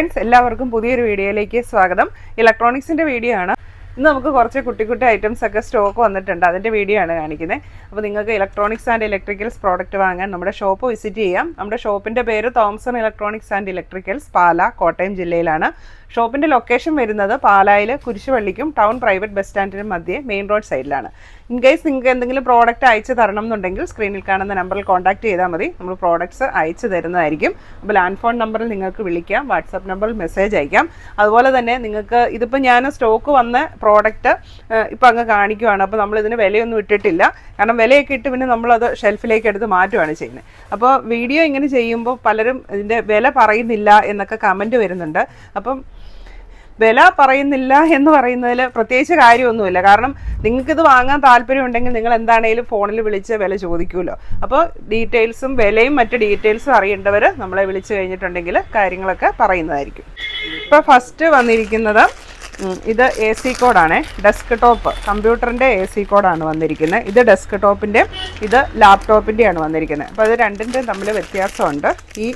Friends എല്ലാവർക്കും പുതിയൊരു വീഡിയോയിലേക്ക് സ്വാഗതം. ഇലക്ട്രോണിക്സിൻ്റെ വീഡിയോ ആണ്. ഇന്ന് നമുക്ക് കുറച്ച് കുട്ടി ഐറ്റംസ് ഒക്കെ സ്റ്റോക്ക് വന്നിട്ടുണ്ട്. അതിൻ്റെ വീഡിയോ ആണ് കാണിക്കുന്നത്. അപ്പോൾ നിങ്ങൾക്ക് ഇലക്ട്രോണിക്സ് ആൻഡ് ഇലക്ട്രിക്കൽസ് പ്രോഡക്റ്റ് വാങ്ങാൻ നമ്മുടെ ഷോപ്പ് വിസിറ്റ് ചെയ്യാം. നമ്മുടെ ഷോപ്പിൻ്റെ പേര് തോംസൺ ഇലക്ട്രോണിക്സ് ആൻഡ് ഇലക്ട്രിക്കൽസ്, പാല, കോട്ടയം ജില്ലയിലാണ്. ഷോപ്പിൻ്റെ ലൊക്കേഷൻ വരുന്നത് പാലായിൽ കുരിശുപള്ളിക്കും ടൗൺ പ്രൈവറ്റ് ബസ് സ്റ്റാൻഡിനും മധ്യേ മെയിൻ റോഡ് സൈഡിലാണ്. ഇൻ കേസ് നിങ്ങൾക്ക് എന്തെങ്കിലും പ്രോഡക്റ്റ് അയച്ചു തരണം എന്നുണ്ടെങ്കിൽ സ്ക്രീനിൽ കാണുന്ന നമ്പറിൽ കോൺടാക്ട് ചെയ്താൽ മതി. നമ്മൾ പ്രോഡക്ട്സ് അയച്ചു തരുന്നതായിരിക്കും. അപ്പോൾ ലാൻഡ് ഫോൺ നമ്പറിൽ നിങ്ങൾക്ക് വിളിക്കാം, വാട്സാപ്പ് നമ്പറിൽ മെസ്സേജ് അയക്കാം. അതുപോലെ തന്നെ നിങ്ങൾക്ക് ഇതിപ്പോൾ ഞാൻ സ്റ്റോക്ക് വന്ന പ്രോഡക്റ്റ് ഇപ്പോൾ അങ്ങ് കാണിക്കുവാണ്. അപ്പോൾ നമ്മളിതിന് വിലയൊന്നും ഇട്ടിട്ടില്ല. കാരണം വിലയൊക്കെ ഇട്ട് പിന്നെ നമ്മളത് ഷെൽഫിലേക്ക് എടുത്ത് മാറ്റുകയാണ് ചെയ്യുന്നത്. അപ്പോൾ വീഡിയോ ഇങ്ങനെ ചെയ്യുമ്പോൾ പലരും ഇതിൻ്റെ വില പറയുന്നില്ല എന്നൊക്കെ കമൻറ്റ് വരുന്നുണ്ട്. അപ്പം വില പറയുന്നില്ല എന്ന് പറയുന്നതിൽ പ്രത്യേകിച്ച് കാര്യമൊന്നുമില്ല. കാരണം നിങ്ങൾക്കിത് വാങ്ങാൻ താല്പര്യമുണ്ടെങ്കിൽ നിങ്ങൾ എന്താണേലും ഫോണിൽ വിളിച്ച് വില ചോദിക്കുമല്ലോ. അപ്പോൾ ഡീറ്റെയിൽസും വിലയും മറ്റ് ഡീറ്റെയിൽസും അറിയേണ്ടവർ നമ്മളെ വിളിച്ച് കഴിഞ്ഞിട്ടുണ്ടെങ്കിൽ കാര്യങ്ങളൊക്കെ പറയുന്നതായിരിക്കും. ഇപ്പോൾ ഫസ്റ്റ് വന്നിരിക്കുന്നത് ഇത് AC കോഡാണ്. ഡെസ്ക് ടോപ്പ് കമ്പ്യൂട്ടറിൻ്റെ AC കോഡാണ് വന്നിരിക്കുന്നത്. ഇത് ഡെസ്ക് ടോപ്പിൻ്റെ, ഇത് ലാപ്ടോപ്പിൻ്റെയാണ് വന്നിരിക്കുന്നത്. അപ്പോൾ അത് രണ്ടിൻ്റെയും തമ്മിൽ വ്യത്യാസമുണ്ട്. ഈ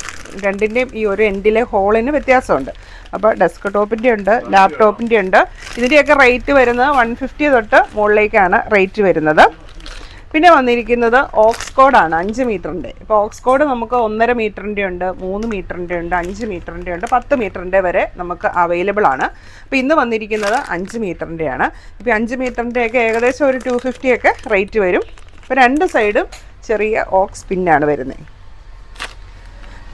രണ്ടിൻ്റെയും ഈ ഒരു എൻഡിലെ ഹോളിന് വ്യത്യാസമുണ്ട്. അപ്പോൾ ഡെസ്ക് ടോപ്പിൻ്റെ ഉണ്ട്, ലാപ്ടോപ്പിൻ്റെ ഉണ്ട്. ഇതിൻ്റെയൊക്കെ റേറ്റ് വരുന്നത് 150 തൊട്ട് മുകളിലേക്കാണ് റേറ്റ് വരുന്നത്. പിന്നെ വന്നിരിക്കുന്നത് ഓക്സ്കോഡാണ് 5 മീറ്ററിൻ്റെ. ഇപ്പോൾ ഓക്സ്കോഡ് നമുക്ക് 1.5 മീറ്ററിൻ്റെ ഉണ്ട്, 3 മീറ്ററിൻ്റെ ഉണ്ട്, 5 മീറ്ററിൻ്റെ ഉണ്ട്, 10 മീറ്ററിൻ്റെ വരെ നമുക്ക് അവൈലബിൾ ആണ്. അപ്പോൾ ഇന്ന് വന്നിരിക്കുന്നത് 5 മീറ്ററിൻ്റെയാണ്. ഇപ്പോൾ 5 മീറ്ററിൻ്റെയൊക്കെ ഏകദേശം ഒരു 250 ഒക്കെ റേറ്റ് വരും. ഇപ്പോൾ രണ്ട് സൈഡും ചെറിയ ഓക്സ് പിന്നാണ് വരുന്നത്.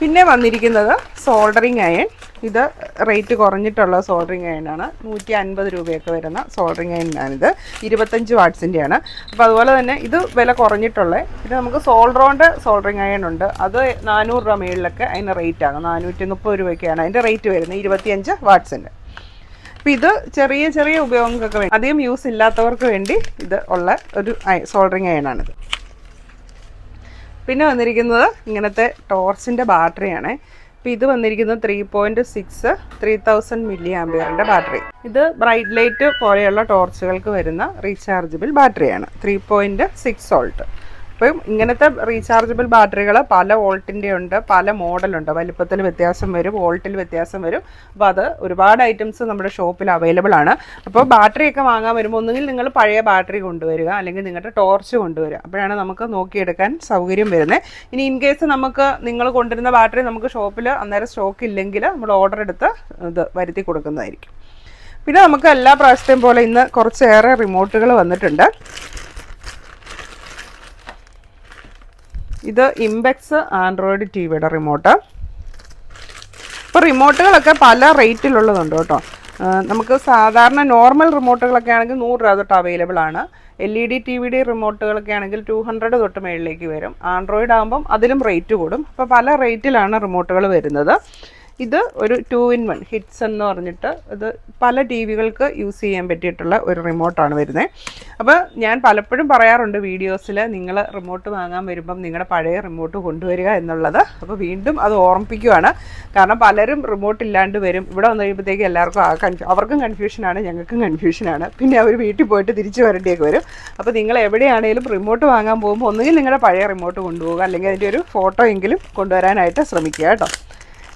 പിന്നെ വന്നിരിക്കുന്നത് സോൾഡറിങ് അയൺ. ഇത് റേറ്റ് കുറഞ്ഞിട്ടുള്ള സോൾഡറിങ് അയണാണ്. 150 രൂപയൊക്കെ വരുന്ന സോൾഡറിങ് അയണാണിത്. 25 വാട്ട്സിൻ്റെയാണ്. അപ്പോൾ അതുപോലെ തന്നെ ഇത് വില കുറഞ്ഞിട്ടുള്ളത്. പിന്നെ നമുക്ക് സോൾഡറോണ്ട് സോൾഡറിങ് അയൺ ഉണ്ട്. അത് 400 രൂപ മേളിലൊക്കെ അതിന് റേറ്റ് ആകും. 430 രൂപയ്ക്കാണ് അതിൻ്റെ റേറ്റ് വരുന്നത്, 25 വാട്ട്സിൻ്റെ. അപ്പോൾ ഇത് ചെറിയ ചെറിയ ഉപയോഗങ്ങൾക്കൊക്കെ വേണ്ടി, അധികം യൂസ് ഇല്ലാത്തവർക്ക് വേണ്ടി ഇത് ഉള്ള ഒരു സോൾഡറിങ് അയണാണിത്. പിന്നെ വന്നിരിക്കുന്നത് ഇങ്ങനത്തെ ടോർച്ചിൻ്റെ ബാറ്ററിയാണ്. അപ്പോൾ ഇത് വന്നിരിക്കുന്നത് 3.6 3000 മില്ലി ആംപിയറിൻ്റെ ബാറ്ററി. ഇത് ബ്രൈറ്റ് ലൈറ്റ് പോലെയുള്ള ടോർച്ചുകൾക്ക് വരുന്ന റീചാർജബിൾ ബാറ്ററിയാണ്. 3.6 വോൾട്ട്. അപ്പം ഇങ്ങനത്തെ റീചാർജബിൾ ബാറ്ററികൾ പല വോൾട്ടിൻ്റെ ഉണ്ട്, പല മോഡലുണ്ട്. വലിപ്പത്തിൽ വ്യത്യാസം വരും, വോൾട്ടിൽ വ്യത്യാസം വരും. അപ്പോൾ അത് ഒരുപാട് ഐറ്റംസ് നമ്മുടെ ഷോപ്പിൽ അവൈലബിൾ ആണ്. അപ്പോൾ ബാറ്ററിയൊക്കെ വാങ്ങാൻ വരുമ്പോൾ ഒന്നുകിൽ നിങ്ങൾ പഴയ ബാറ്ററി കൊണ്ടുവരിക, അല്ലെങ്കിൽ നിങ്ങളുടെ ടോർച്ച് കൊണ്ടുവരിക. അപ്പോഴാണ് നമുക്ക് നോക്കിയെടുക്കാൻ സൗകര്യം വരുന്നത്. ഇനി ഇൻ കേസ് നമുക്ക് നിങ്ങൾ കൊണ്ടുവരുന്ന ബാറ്ററി നമുക്ക് ഷോപ്പിൽ അന്നേരം സ്റ്റോക്ക് ഇല്ലെങ്കിൽ നമ്മൾ ഓർഡർ എടുത്ത് ഇത് വരുത്തി കൊടുക്കുന്നതായിരിക്കും. പിന്നെ നമുക്ക് എല്ലാ പ്രാവശ്യത്തെയും പോലെ ഇന്ന് കുറച്ചേറെ റിമോട്ടുകൾ വന്നിട്ടുണ്ട്. ഇത് ഇംബെക്സ് ആൻഡ്രോയിഡ് TVയുടെ റിമോട്ട്. ഇപ്പോൾ റിമോട്ടുകളൊക്കെ പല റേറ്റിലുള്ളതുണ്ട് കേട്ടോ. നമുക്ക് സാധാരണ നോർമൽ റിമോട്ടുകളൊക്കെ ആണെങ്കിൽ 100 രൂപ തൊട്ട് അവൈലബിൾ ആണ്. LED TVയുടെ റിമോട്ടുകളൊക്കെ ആണെങ്കിൽ 200 തൊട്ട് മേളിലേക്ക് വരും. ആൻഡ്രോയിഡ് ആകുമ്പം അതിലും റേറ്റ് കൂടും. അപ്പോൾ പല റേറ്റിലാണ് റിമോട്ടുകൾ വരുന്നത്. ഇത് ഒരു 2-in-1 ഹിറ്റ്സ് എന്ന് പറഞ്ഞിട്ട് ഇത് പല TVകൾക്ക് യൂസ് ചെയ്യാൻ പറ്റിയിട്ടുള്ള ഒരു റിമോട്ടാണ് വരുന്നത്. അപ്പോൾ ഞാൻ പലപ്പോഴും പറയാറുണ്ട് വീഡിയോസിൽ, നിങ്ങൾ റിമോട്ട് വാങ്ങാൻ വരുമ്പം നിങ്ങളുടെ പഴയ റിമോട്ട് കൊണ്ടുവരിക എന്നുള്ളത്. അപ്പോൾ വീണ്ടും അത് ഓർമ്മിപ്പിക്കുകയാണ്. കാരണം പലരും റിമോട്ട് ഇല്ലാണ്ട് വരും. ഇവിടെ വന്നു കഴിയുമ്പോഴത്തേക്ക് എല്ലാവർക്കും അവർക്കും കൺഫ്യൂഷനാണ്, ഞങ്ങൾക്കും കൺഫ്യൂഷനാണ്. പിന്നെ അവർ വീട്ടിൽ പോയിട്ട് തിരിച്ചു വരേണ്ടിയൊക്കെ വരും. അപ്പോൾ നിങ്ങൾ എവിടെയാണെങ്കിലും റിമോട്ട് വാങ്ങാൻ പോകുമ്പോൾ ഒന്നുകിൽ നിങ്ങളുടെ പഴയ റിമോട്ട് കൊണ്ടുപോകുക, അല്ലെങ്കിൽ അതിൻ്റെ ഒരു ഫോട്ടോ എങ്കിലും കൊണ്ടുവരാനായിട്ട് ശ്രമിക്കുക കേട്ടോ.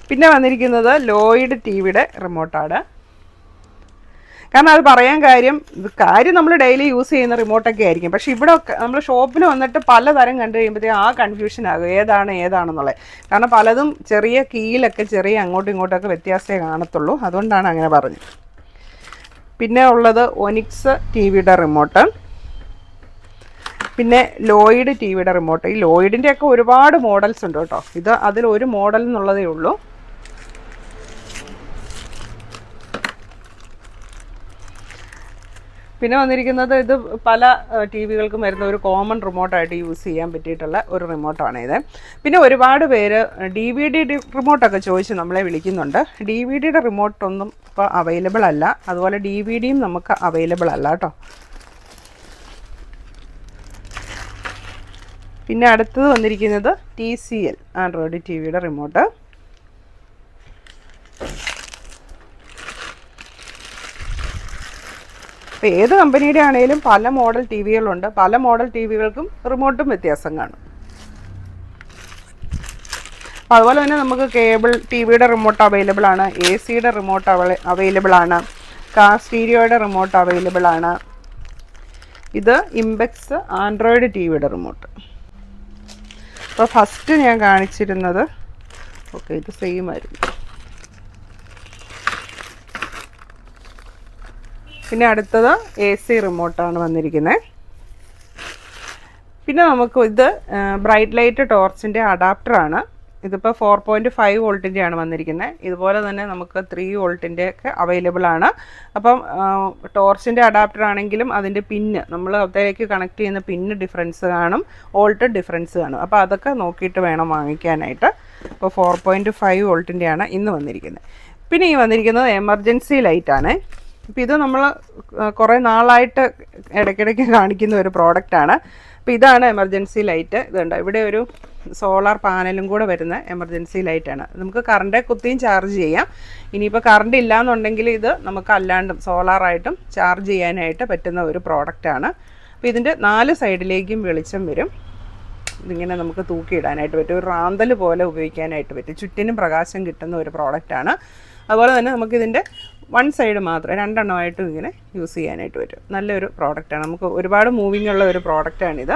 പിന്നെ വന്നിരിക്കുന്നത് ലോയിഡ് TVയുടെ റിമോട്ടാണ്. കാരണം അത് പറയാൻ കാര്യം നമ്മൾ ഡെയിലി യൂസ് ചെയ്യുന്ന റിമോട്ടൊക്കെ ആയിരിക്കും. പക്ഷേ ഇവിടെ നമ്മൾ ഷോപ്പിൽ വന്നിട്ട് പലതരം കണ്ടു കഴിയുമ്പോഴത്തേക്കും ആ കൺഫ്യൂഷൻ ആകും ഏതാണെന്നുള്ളത്. കാരണം പലതും ചെറിയ കീയിലൊക്കെ ചെറിയ അങ്ങോട്ടും ഇങ്ങോട്ടൊക്കെ വ്യത്യാസമേ കാണത്തുള്ളൂ. അതുകൊണ്ടാണ് അങ്ങനെ പറഞ്ഞത്. പിന്നെ ഉള്ളത് ഒനിക്സ് TVയുടെ റിമോട്ട്. പിന്നെ ലോയിഡ് TVയുടെ റിമോട്ട്. ഈ ലോയിഡിൻ്റെയൊക്കെ ഒരുപാട് മോഡൽസ് ഉണ്ട് കേട്ടോ. ഇത് അതിലൊരു മോഡൽ എന്നുള്ളതേ ഉള്ളൂ. പിന്നെ വന്നിരിക്കുന്നത് ഇത് പല TVകൾക്കും വരുന്ന ഒരു കോമൺ റിമോട്ടായിട്ട് യൂസ് ചെയ്യാൻ പറ്റിയിട്ടുള്ള ഒരു റിമോട്ടാണ് ഇത്. പിന്നെ ഒരുപാട് പേര് DVD റിമോട്ടൊക്കെ ചോദിച്ച് നമ്മളെ വിളിക്കുന്നുണ്ട്. DVDയുടെ റിമോട്ടൊന്നും ഇപ്പോൾ അവൈലബിൾ അല്ല. അതുപോലെ DVDയും നമുക്ക് അവൈലബിൾ അല്ല കേട്ടോ. പിന്നെ അടുത്തത് വന്നിരിക്കുന്നത് TCL ആൻഡ്രോയിഡ് TVയുടെ റിമോട്ട്. അപ്പോൾ ഏത് കമ്പനിയുടെ ആണെങ്കിലും പല മോഡൽ TVകളുണ്ട്. പല മോഡൽ TVകൾക്കും റിമോട്ടും വ്യത്യാസം കാണും. അപ്പോൾ അതുപോലെ തന്നെ നമുക്ക് കേബിൾ ടി വിയുടെ റിമോട്ട് അവൈലബിൾ ആണ്, AC-യുടെ റിമോട്ട് അവൈലബിൾ ആണ്, കാർ സ്റ്റീരിയോയുടെ റിമോട്ട് അവൈലബിൾ ആണ്. ഇത് ഇംബെക്സ് ആൻഡ്രോയിഡ് TV-യുടെ റിമോട്ട്. അപ്പോൾ ഫസ്റ്റ് ഞാൻ കാണിച്ചിരുന്നത് ഓക്കെ ഇത് സെയിം ആയിരുന്നു. പിന്നെ അടുത്തത് AC റിമോട്ടാണ് വന്നിരിക്കുന്നത്. പിന്നെ നമുക്ക് ഇത് ബ്രൈറ്റ് ലൈറ്റ് ടോർച്ചിൻ്റെ അഡാപ്റ്ററാണ്. ഇതിപ്പോൾ 4.5 വോൾട്ടിൻ്റെയാണ് വന്നിരിക്കുന്നത്. ഇതുപോലെ തന്നെ നമുക്ക് 3 വോൾട്ടിൻ്റെ ഒക്കെ അവൈലബിൾ ആണ്. അപ്പം ടോർച്ചിൻ്റെ അഡാപ്റ്റർ ആണെങ്കിലും അതിൻ്റെ പിന്ന് നമ്മൾ അതിലേക്ക് കണക്ട് ചെയ്യുന്ന പിന്ന് ഡിഫറൻസ് കാണും, വോൾട്ട് ഡിഫറൻസ് കാണും. അപ്പോൾ അതൊക്കെ നോക്കിയിട്ട് വേണം വാങ്ങിക്കാനായിട്ട്. അപ്പോൾ 4.5 വോൾട്ടിൻ്റെയാണ് ഇന്ന് വന്നിരിക്കുന്നത്. പിന്നെ ഈ വന്നിരിക്കുന്നത് എമർജൻസി ലൈറ്റാണ്. അപ്പോൾ ഇത് നമ്മൾ കുറേ നാളായിട്ട് ഇടയ്ക്കിടയ്ക്ക് കാണിക്കുന്ന ഒരു പ്രോഡക്റ്റാണ്. അപ്പോൾ ഇതാണ് എമർജൻസി ലൈറ്റ്. ഇതുണ്ട്, ഇവിടെ ഒരു സോളാർ പാനലും കൂടെ വരുന്ന എമർജൻസി ലൈറ്റാണ്. നമുക്ക് കറണ്ട് കുത്തിയും ചാർജ് ചെയ്യാം. ഇനിയിപ്പോൾ കറണ്ട് ഇല്ലയെന്നുണ്ടെങ്കിൽ ഇത് നമുക്ക് അല്ലാണ്ടും സോളാറായിട്ടും ചാർജ് ചെയ്യാനായിട്ട് പറ്റുന്ന ഒരു പ്രോഡക്റ്റാണ്. അപ്പോൾ ഇതിൻ്റെ 4 സൈഡിലേക്കും വെളിച്ചം വരും. ഇതിങ്ങനെ നമുക്ക് തൂക്കിയിടാനായിട്ട് പറ്റും, ഒരു റാന്തൽ പോലെ ഉപയോഗിക്കാനായിട്ട് പറ്റും, ചുറ്റിനും പ്രകാശം കിട്ടുന്ന ഒരു പ്രോഡക്റ്റാണ്. അതുപോലെ തന്നെ നമുക്കിതിൻ്റെ 1 സൈഡ് മാത്രം 2 എണ്ണമായിട്ടും ഇങ്ങനെ യൂസ് ചെയ്യാനായിട്ട് പറ്റും. നല്ലൊരു പ്രോഡക്റ്റാണ്, നമുക്ക് ഒരുപാട് മൂവിങ് ഉള്ള ഒരു പ്രോഡക്റ്റാണിത്.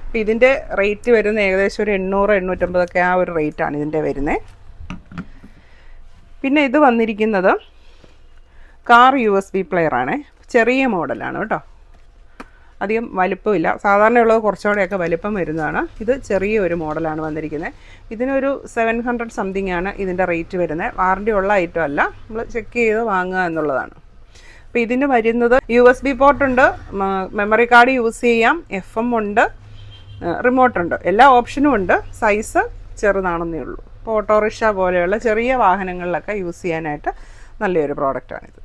അപ്പോൾ ഇതിൻ്റെ റേറ്റ് വരുന്നത് ഏകദേശം ഒരു 800-850 ഒക്കെ ആ ഒരു റേറ്റാണ് ഇതിൻ്റെ വരുന്നത്. പിന്നെ ഇത് വന്നിരിക്കുന്നത് കാർ USB പ്ലെയറാണ്. ചെറിയ മോഡലാണ് കേട്ടോ, അധികം വലിപ്പമില്ല. സാധാരണയുള്ളത് കുറച്ചുകൂടെയൊക്കെ വലിപ്പം വരുന്നതാണ്. ഇത് ചെറിയ ഒരു മോഡലാണ് വന്നിരിക്കുന്നത്. ഇതിനൊരു 700 സംതിങ് ആണ് ഇതിൻ്റെ റേറ്റ് വരുന്നത്. വാറണ്ടി ഉള്ള ഐറ്റം അല്ല, നമ്മൾ ചെക്ക് ചെയ്ത് വാങ്ങുക എന്നുള്ളതാണ്. അപ്പോൾ ഇതിന് വരുന്നത് USB പോർട്ടുണ്ട്, മെമ്മറി കാർഡ് യൂസ് ചെയ്യാം, FM ഉണ്ട്, റിമോട്ടുണ്ട്, എല്ലാ ഓപ്ഷനും ഉണ്ട്. സൈസ് ചെറുതാണെന്നേ ഉള്ളൂ. ഇപ്പോൾ ഓട്ടോറിക്ഷ പോലെയുള്ള ചെറിയ വാഹനങ്ങളിലൊക്കെ യൂസ് ചെയ്യാനായിട്ട് നല്ലൊരു പ്രോഡക്റ്റാണിത്.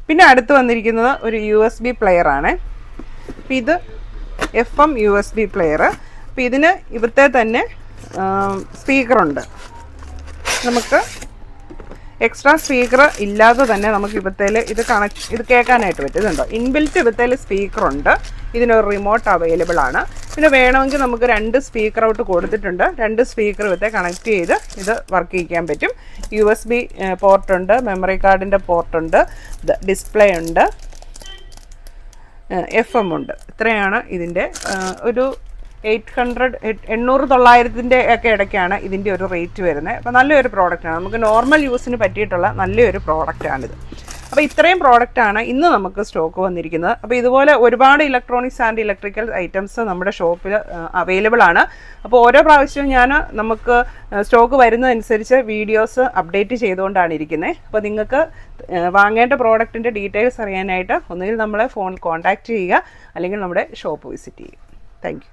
പിന്നെ അടുത്ത് വന്നിരിക്കുന്നത് ഒരു USB പ്ലെയറാണ്. അപ്പോൾ ഇത് FM USB പ്ലെയർ. അപ്പോൾ ഇതിന് ഇവിടുത്തെ തന്നെ സ്പീക്കറുണ്ട്. നമുക്ക് എക്സ്ട്രാ സ്പീക്കർ ഇല്ലാതെ തന്നെ നമുക്ക് ഇവിടുത്തേൽ ഇത് കേൾക്കാനായിട്ട് പറ്റും. ഇതുണ്ടോ, ഇൻബിൽറ്റ് ഇവിടുത്തേൽ സ്പീക്കറുണ്ട്. ഇതിനൊരു റിമോട്ട് അവൈലബിൾ ആണ്. പിന്നെ വേണമെങ്കിൽ നമുക്ക് 2 സ്പീക്കർ ഔട്ട് കൊടുത്തിട്ടുണ്ട്. 2 സ്പീക്കർ ഇവിടുത്തെ കണക്ട് ചെയ്ത് ഇത് വർക്ക് ചെയ്യിക്കാൻ പറ്റും. USB പോർട്ടുണ്ട്, മെമ്മറി കാർഡിൻ്റെ പോർട്ടുണ്ട്, ഡിസ്പ്ലേ ഉണ്ട്, FM ഉണ്ട്. ഇത്രയാണ് ഇതിൻ്റെ ഒരു 800-900 ഒക്കെ ഇടയ്ക്കാണ് ഇതിൻ്റെ ഒരു റേറ്റ് വരുന്നത്. അപ്പോൾ നല്ലൊരു പ്രോഡക്റ്റാണ്, നമുക്ക് നോർമൽ യൂസിന് പറ്റിയിട്ടുള്ള നല്ലൊരു പ്രോഡക്റ്റാണിത്. അപ്പോൾ ഇത്രയും പ്രോഡക്റ്റാണ് ഇന്ന് നമുക്ക് സ്റ്റോക്ക് വന്നിരിക്കുന്നത്. അപ്പോൾ ഇതുപോലെ ഒരുപാട് ഇലക്ട്രോണിക്സ് ആൻഡ് ഇലക്ട്രിക്കൽ ഐറ്റംസ് നമ്മുടെ ഷോപ്പിൽ അവൈലബിൾ ആണ്. അപ്പോൾ ഓരോ പ്രാവശ്യവും നമുക്ക് സ്റ്റോക്ക് വരുന്നതനുസരിച്ച് വീഡിയോസ് അപ്ഡേറ്റ് ചെയ്തുകൊണ്ടാണ് ഇരിക്കുന്നത്. അപ്പോൾ നിങ്ങൾക്ക് വാങ്ങേണ്ട പ്രോഡക്റ്റിൻ്റെ ഡീറ്റെയിൽസ് അറിയാനായിട്ട് ഒന്നുകിൽ നമ്മളെ ഫോൺ കോൺടാക്റ്റ് ചെയ്യുക, അല്ലെങ്കിൽ നമ്മുടെ ഷോപ്പ് വിസിറ്റ് ചെയ്യുക. Thank you.